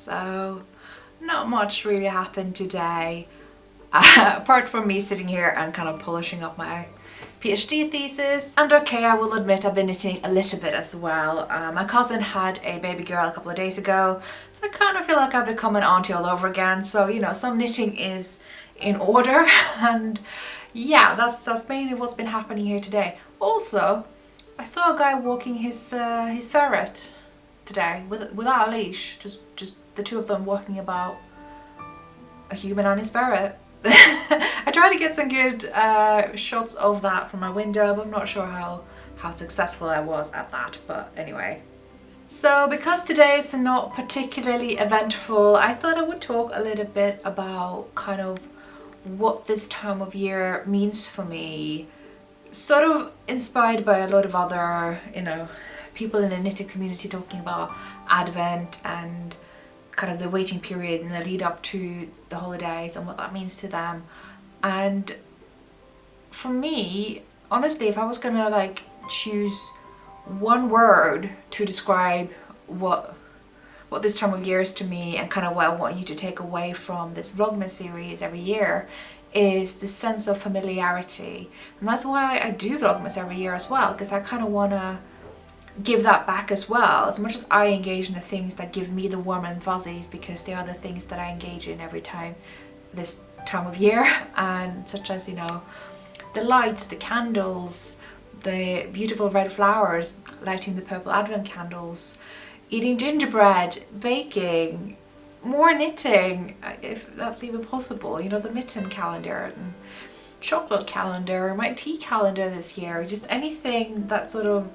So not much really happened today, apart from me sitting here and kind of polishing up my PhD thesis. And okay, I will admit I've been knitting a little bit as well. My cousin had a baby girl a couple of days ago, so I kind of feel like I've become an auntie all over again. So, you know, some knitting is in order. And yeah, that's mainly what's been happening here today. Also, I saw a guy walking his ferret today without a leash, just the two of them walking about, a human and his ferret. I tried to get some good shots of that from my window, but I'm not sure how successful I was at that, but anyway. So because today is not particularly eventful, I thought I would talk a little bit about kind of what this time of year means for me. Sort of inspired by a lot of other, you know, people in the knitting community talking about Advent and kind of the waiting period and the lead up to the holidays and what that means to them. And for me, honestly, if I was gonna like choose one word to describe what this time of year is to me, and kind of what I want you to take away from this Vlogmas series every year, is the sense of familiarity. And that's why I do Vlogmas every year as well, because I kind of want to give that back as well, as much as I engage in the things that give me the warm and fuzzies, because they are the things that I engage in every time this time of year. And such as, you know, the lights, the candles, the beautiful red flowers, lighting the purple advent candles, eating gingerbread, baking, more knitting, if that's even possible, you know, the mitten calendars and chocolate calendar, my tea calendar this year, just anything that sort of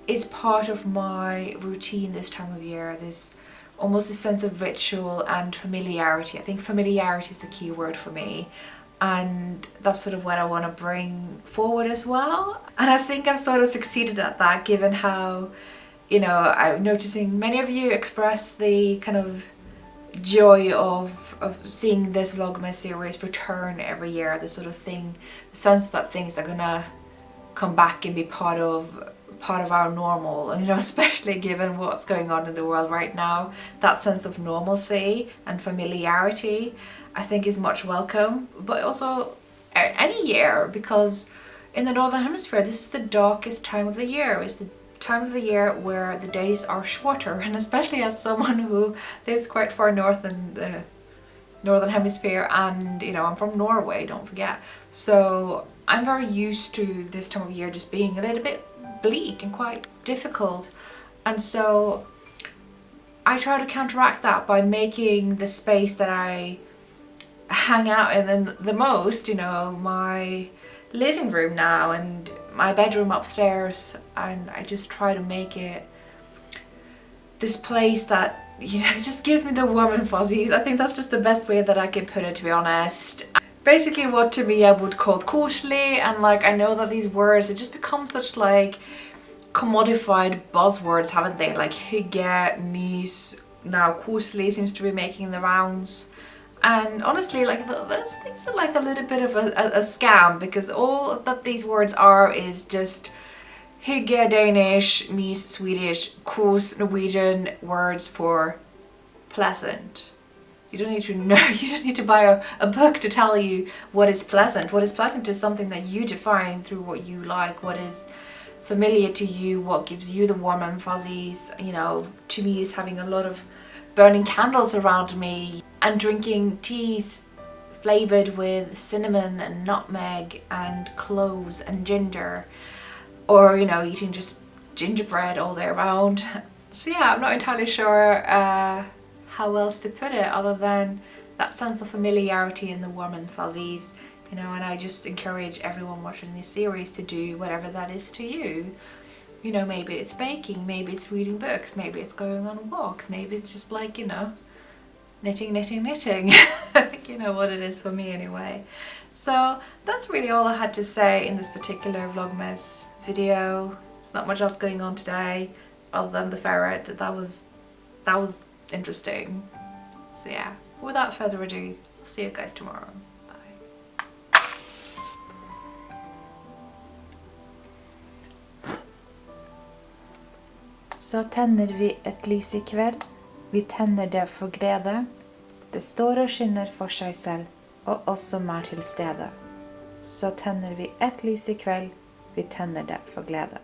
is part of my routine this time of year. There's almost a sense of ritual and familiarity. I think familiarity is the key word for me, and that's sort of what I want to bring forward as well. And I think I've sort of succeeded at that, given how, you know, I'm noticing many of you express the kind of joy of seeing this Vlogmas series return every year, the sort of thing, the sense that things are gonna come back and be part of our normal. And, you know, especially given what's going on in the world right now, that sense of normalcy and familiarity I think is much welcome. But also any year, because in the Northern Hemisphere this is the darkest time of the year. It's the time of the year where the days are shorter, and especially as someone who lives quite far north in the Northern Hemisphere, and, you know, I'm from Norway, don't forget, so I'm very used to this time of year just being a little bit bleak and quite difficult. And so I try to counteract that by making the space that I hang out in the most, you know, my living room now and my bedroom upstairs, and I just try to make it this place that, you know, it just gives me the warm and fuzzies. I think that's just the best way that I can put it, to be honest. Basically what to me I would call koselig, and like, I know that these words, it just become such like commodified buzzwords, haven't they? Like hygge, mys, now koselig seems to be making the rounds. And honestly, like, those things are like a little bit of a scam, because all that these words are is just hygge Danish, mys Swedish, kos Norwegian words for pleasant. You don't need to know, you don't need to buy a book to tell you what is pleasant. What is pleasant is something that you define through what you like, what is familiar to you, what gives you the warm and fuzzies. You know, to me is having a lot of burning candles around me and drinking teas flavored with cinnamon and nutmeg and cloves and ginger, or, you know, eating just gingerbread all day around. So yeah, I'm not entirely sure how else to put it other than that sense of familiarity and the warm and fuzzies, you know. And I just encourage everyone watching this series to do whatever that is to you. You know, maybe it's baking, maybe it's reading books, maybe it's going on walks, maybe it's just like, you know, knitting. You know what it is for me anyway. So that's really all I had to say in this particular Vlogmas video. There's not much else going on today other than the ferret. That was interesting. So yeah, without further ado, I'll see you guys tomorrow. Bye. Så tenner vi et lys i kveld. Vi tenner det for glede. Det står og skinner for seg selv, og oss som er til stede. Så tenner vi et lys i kveld, vi tenner det for glede.